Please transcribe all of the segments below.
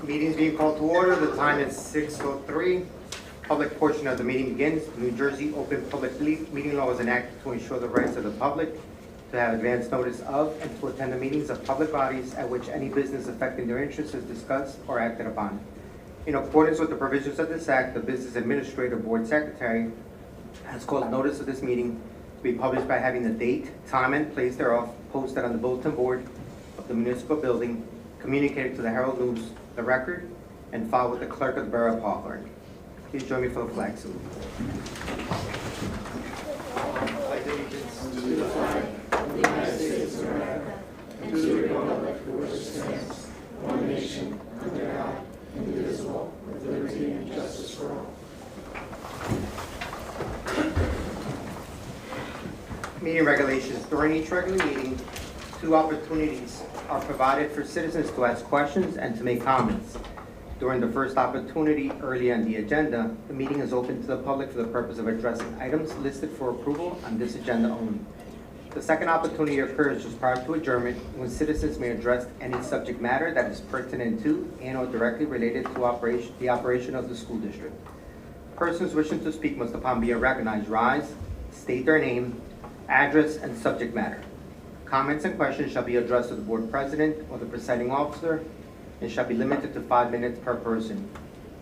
Meeting's being called to order. The time is 6:03. Public portion of the meeting begins. New Jersey Open Public Meeting Law was enacted to ensure the rights of the public to have advance notice of and to attend the meetings of public bodies at which any business affecting their interests is discussed or acted upon. In accordance with the provisions of this act, the Business Administrative Board Secretary has called notice of this meeting to be published by having the date, time, and place thereof posted on the bulletin board of the municipal building, communicated to the Herald News, the Record, and filed with the clerk of the Borough of Hawthorne. Please join me for the flag salute. Pledge allegiance to the flag of the United States of America and to the republic for which it stands, one nation, under God, indivisible, with liberty and justice for all. Meeting regulations. During each regular meeting, 2 opportunities are provided for citizens to ask questions and to make comments. During the first opportunity early on the agenda, the meeting is open to the public for the purpose of addressing items listed for approval on this agenda only. The second opportunity occurs just prior to adjournment, when citizens may address any subject matter that is pertinent to and/or directly related to the operation of the school district. Persons wishing to speak must, upon being recognized, rise, state their name, address, and subject matter. Comments and questions shall be addressed to the board president or the presiding officer and shall be limited to 5 minutes per person.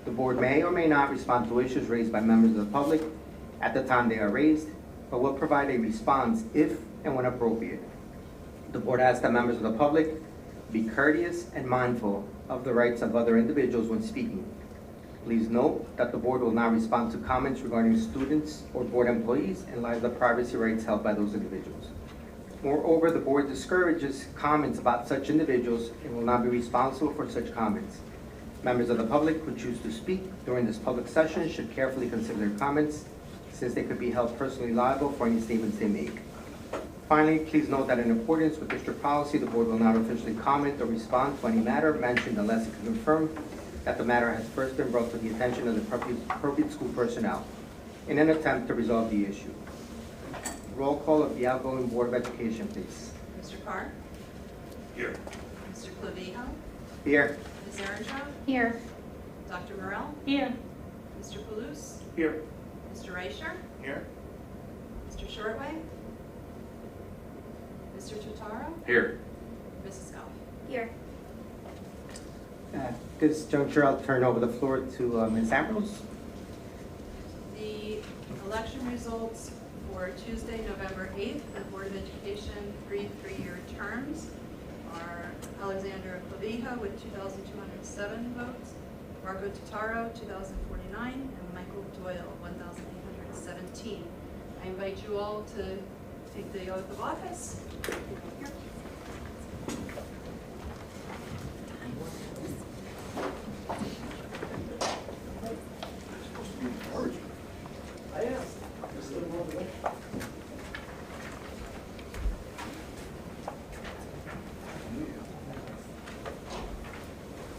The board may or may not respond to issues raised by members of the public at the time they are raised, but will provide a response if and when appropriate. The board asks that members of the public be courteous and mindful of the rights of other individuals when speaking. Please note that the board will not respond to comments regarding students or board employees in light of the privacy rights held by those individuals. Moreover, the board discourages comments about such individuals and will not be responsible for such comments. Members of the public who choose to speak during this public session should carefully consider their comments, since they could be held personally liable for any statements they make. Finally, please note that in accordance with district policy, the board will not officially comment or respond to any matter mentioned unless it can confirm that the matter has first been brought to the attention of the appropriate school personnel in an attempt to resolve the issue. Roll call of the outgoing Board of Education, please. Mr. Carr? Here. Mr. Clavijo? Here. Ms. Earnshaw? Here. Dr. Morell? Here. Mr. Palouse? Here. Mr. Reicher? Here. Mr. Shortway? Mr. Totaro? Here. Mrs. Goff? Here. At this juncture, I'll turn over the floor to Ms. Ambrose. The election results for Tuesday, November 8th, the Board of Education, 3 three-year terms are Alexander Clavijo with 2,207 votes, Marco Totaro, 2,049, and Michael Doyle, 1,817. I invite you all to take the oath of office. Here.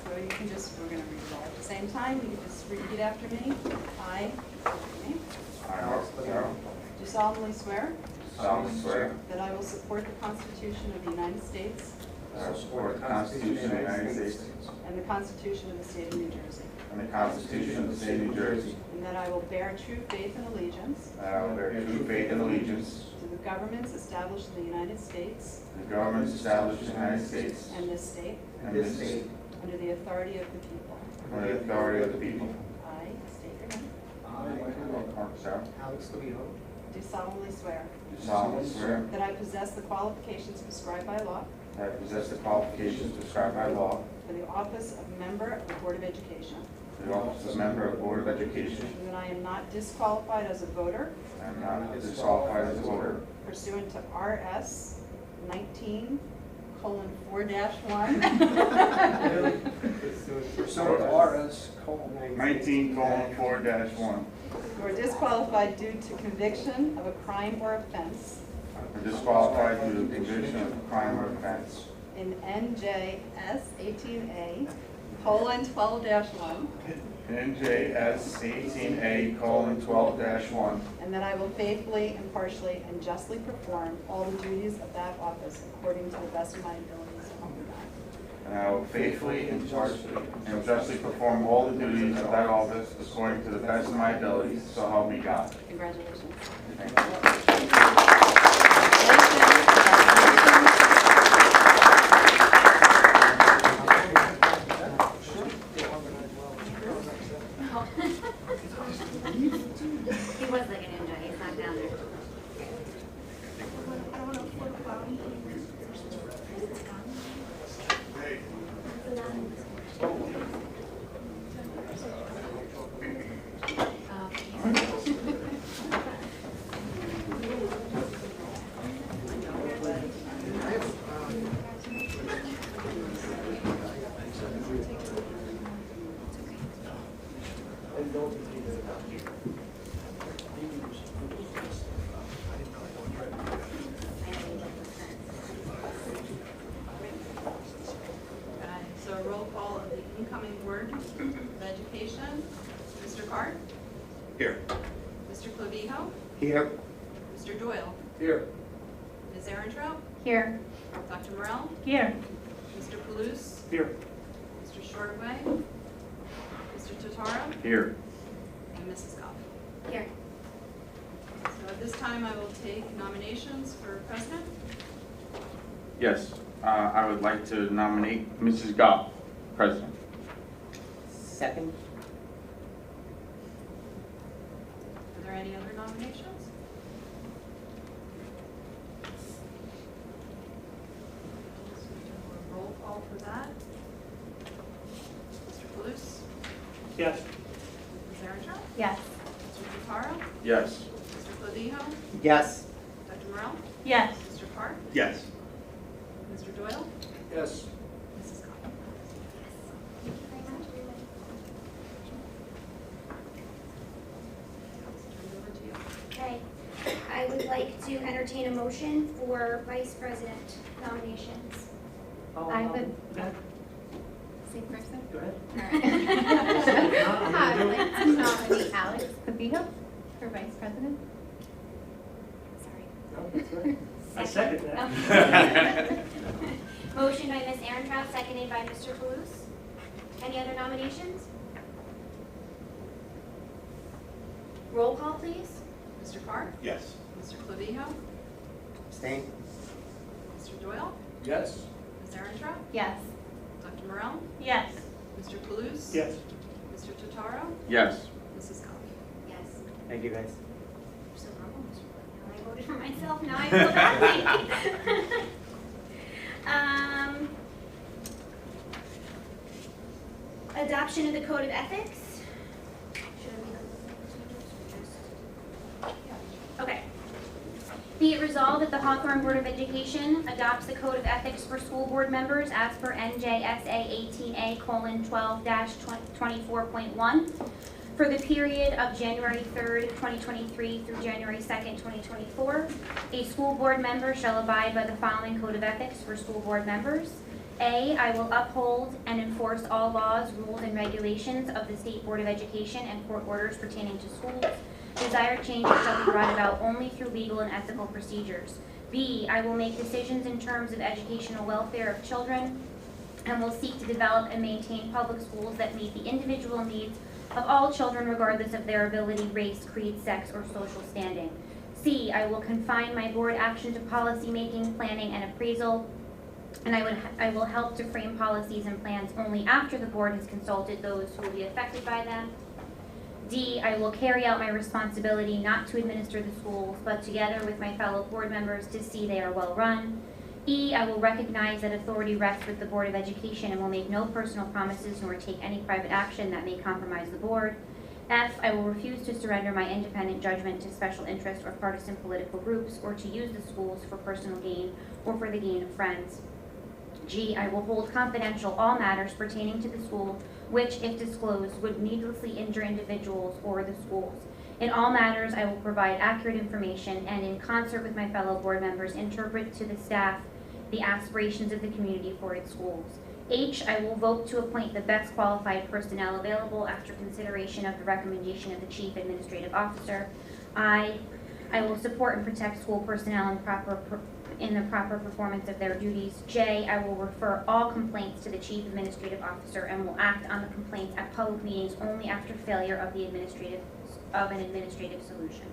So you can just, we're going to read it all at the same time. You can just repeat after me. I, I, Alex Clavijo, do solemnly swear solemnly swear that I will support the Constitution of the United States that I will support the Constitution of the United States and the Constitution of the State of New Jersey, and the Constitution of the State of New Jersey, and that I will bear true faith and allegiance that I will bear true faith and allegiance to the governments established in the United States to the governments established in the United States and this state and this state, under the authority of the people. under the authority of the people. I state your name. Alex Clavijo. Do solemnly swear Do solemnly swear that I possess the qualifications prescribed by law that I possess the qualifications prescribed by law for the office of member of the Board of Education, for the office of member of the Board of Education, and that I am not disqualified as a voter and I am not disqualified as a voter pursuant to RS 19:4-1 Pursuant to RS 19:4-1, or disqualified due to conviction of a crime or offense or disqualified due to conviction of a crime or offense in NJS 18A:12-1 NJS 18A:12-1, and that I will faithfully, impartially, and justly perform all the duties of that office according to the best of my abilities. So help me God. and I will faithfully, impartially, and justly perform all the duties of that office according to the best of my abilities, so help me God. Congratulations. He was like a ninja. He's not down there. So a roll call of the incoming Board of Education. Mr. Carr? Here. Mr. Clavijo? Here. Mr. Doyle? Here. Ms. Arentrout? Here. Dr. Morell? Here. Mr. Palouse? Here. Mr. Shortway? Mr. Totaro? Here. And Mrs. Goff. Here. So at this time, I will take nominations for president. Yes, I would like to nominate Mrs. Goff, President. Second. Are there any other nominations? So we do a roll call for that. Mr. Palouse? Yes. Ms. Arentrout? Yes. Mr. Totaro? Yes. Mr. Clavijo? Yes. Dr. Morell? Yes. Mr. Carr? Yes. Mr. Doyle? Yes. Mrs. Goff? Turn it over to you. Okay, I would like to entertain a motion for vice president nominations. I would. Same person? Go ahead. I would like to nominate Alex. Clavijo for vice president. Sorry. No, that's right. I second that. Motion by Ms. Arentrout, seconded by Mr. Palouse. Any other nominations? Roll call, please. Mr. Carr? Yes. Mr. Clavijo? Abstain. Mr. Doyle? Yes. Ms. Arentrout? Yes. Dr. Morell? Yes. Mr. Palouse? Yes. Mr. Totaro? Yes. Mrs. Goff? Yes. Thank you, guys. So normal, Mr. Boyd. Now I voted for myself, now I feel badly. Adoption of the code of ethics. Should I read the procedures or just? Okay. Be it resolved that the Hawthorne Board of Education adopts the code of ethics for school board members as per NJSA 18A:12-24.1 for the period of January 3rd, 2023 through January 2nd, 2024. A school board member shall abide by the following code of ethics for school board members. A, I will uphold and enforce all laws, rules, and regulations of the State Board of Education and court orders pertaining to schools. Desired changes shall be brought about only through legal and ethical procedures. B, I will make decisions in terms of educational welfare of children and will seek to develop and maintain public schools that meet the individual needs of all children regardless of their ability, race, creed, sex, or social standing. C, I will confine my board action to policy making, planning, and appraisal, and I will help to frame policies and plans only after the board has consulted those who will be affected by them. D, I will carry out my responsibility not to administer the schools, but together with my fellow board members to see they are well run. E, I will recognize that authority rests with the Board of Education and will make no personal promises nor take any private action that may compromise the board. F, I will refuse to surrender my independent judgment to special interest or partisan political groups or to use the schools for personal gain or for the gain of friends. G, I will hold confidential all matters pertaining to the school which, if disclosed, would needlessly injure individuals or the schools. In all matters, I will provide accurate information and, in concert with my fellow board members, interpret to the staff the aspirations of the community for its schools. H, I will vote to appoint the best qualified personnel available after consideration of the recommendation of the Chief Administrative Officer. I will support and protect school personnel and in the proper performance of their duties. J, I will refer all complaints to the Chief Administrative Officer and will act on the complaints at public meetings only after failure of an administrative solution.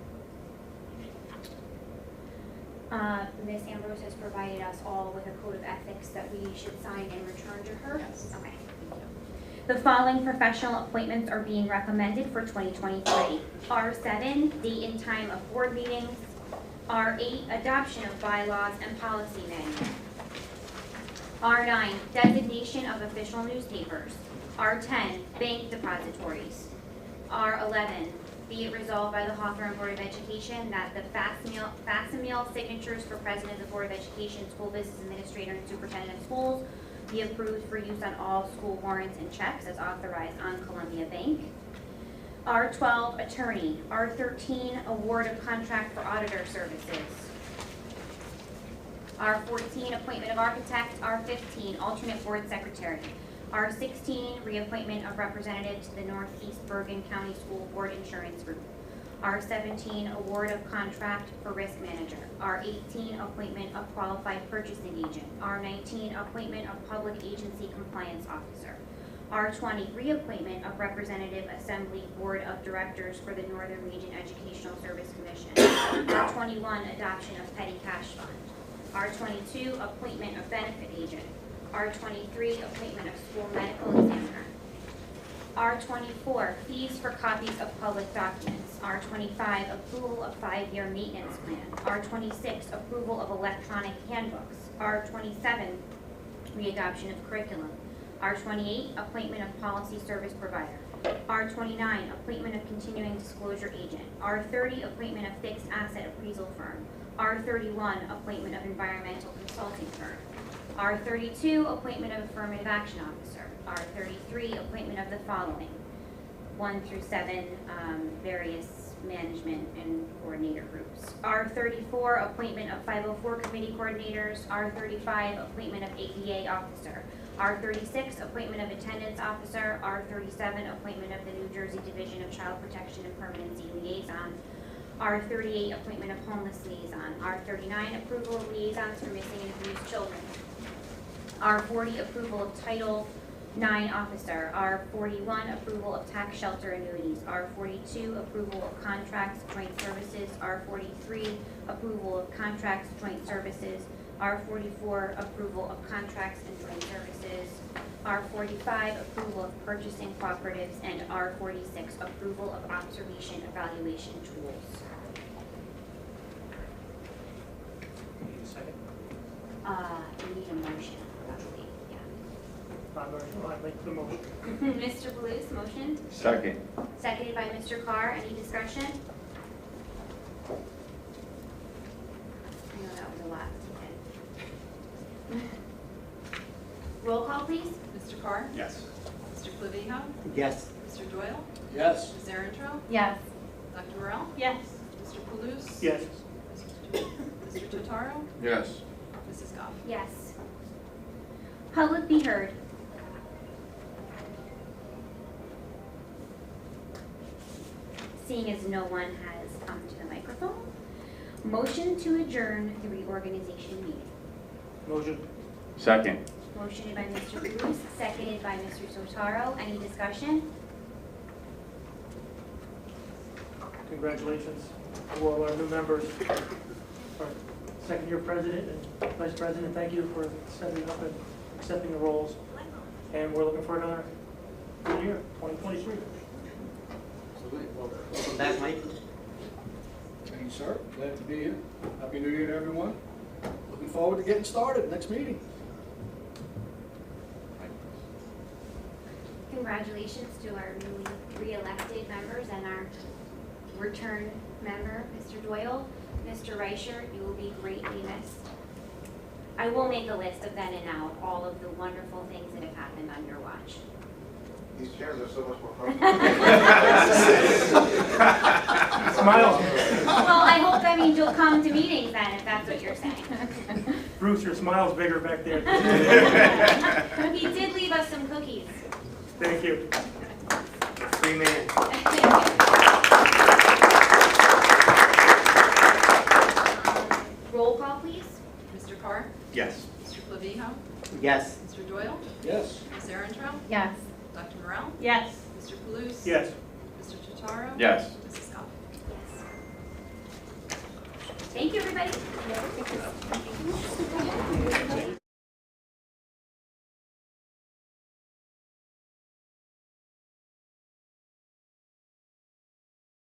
Ms. Ambrose has provided us all with a code of ethics that we should sign and return to her. Yes. Okay. The following professional appointments are being recommended for 2023. R7, date and time of board meetings. R8, adoption of bylaws and policy manual. R9, designation of official newspapers. R10, bank depositories. R11, be it resolved by the Hawthorne Board of Education that the facsimile signatures for President of the Board of Education, School Business Administrator, and Superintendent of Schools be approved for use on all school warrants and checks as authorized on Columbia Bank. R12, attorney. R13, award of contract for auditor services. R14, appointment of architect. R15, alternate board secretary. R16, reappointment of representative to the Northeast Bergen County School Board Insurance Group. R17, award of contract for risk manager. R18, appointment of qualified purchasing agent. R19, appointment of public agency compliance officer. R20, reappointment of representative assembly board of directors for the Northern Region Educational Service Commission. R21, adoption of petty cash fund. R22, appointment of benefit agent. R23, appointment of school medical examiner. R24, fees for copies of public documents. R25, approval of 5-year maintenance plan. R26, approval of electronic handbooks. R27, readoption of curriculum. R28, appointment of policy service provider. R29, appointment of continuing disclosure agent. R30, appointment of fixed asset appraisal firm. R31, appointment of environmental consulting firm. R32, appointment of affirmative action officer. R33, appointment of the following, 1 through 7, various management and coordinator groups. R34, appointment of 504 committee coordinators. R35, appointment of ADA officer. R36, appointment of attendance officer. R37, appointment of the New Jersey Division of Child Protection and Permanency liaison. R38, appointment of homeless liaison. R39, approval of liaisons for missing and abused children. R40, approval of Title IX officer. R41, approval of tax shelter annuities. R42, approval of contracts, joint services. R43, approval of contracts, joint services. R44, approval of contracts and joint services. R45, approval of purchasing cooperatives. And R46, approval of observation evaluation tools. Need a second? You need a motion, I believe, yeah. I'd make the motion. Mr. Blues, motion. Second. Seconded by Mr. Carr. Any discussion? I know that was a lot to take. Roll call, please. Mr. Carr? Yes. Mr. Clavijo? Yes. Mr. Doyle? Yes. Ms. Erenthal? Yes. Dr. Morel? Yes. Mr. Paluce? Yes. Mr. Totaro? Yes. Mrs. Goff? Yes. Public be heard. Seeing as no one has come to the microphone, motion to adjourn the reorganization meeting. Motion. Second. Motion by Mr. Bruce, seconded by Mr. Sotaro. Any discussion? Congratulations to all our new members. Our second-year president and vice president, thank you for stepping up and accepting the roles. And we're looking for another good year, 2023. Welcome back, Mike. Thank you, sir. Glad to be here. Happy New Year to everyone. Looking forward to getting started, next meeting. Congratulations to our newly re-elected members and our return member, Mr. Doyle. Mr. Reichert, you will be greatly missed. I will make a list of then and now of all of the wonderful things that have happened on your watch. These chairs are so much more comfortable. Smiles. Well, I hope that means you'll come to meetings then, if that's what you're saying. Bruce, your smile's bigger back there. He did leave us some cookies. Thank you. Free man. Roll call, please. Mr. Carr? Yes. Mr. Clavijo? Yes. Mr. Doyle? Yes. Ms. Erentraut? Yes. Dr. Morel? Yes. Mr. Palooz? Yes. Mr. Totaro? Yes. Mrs. Scott? Thank you, everybody.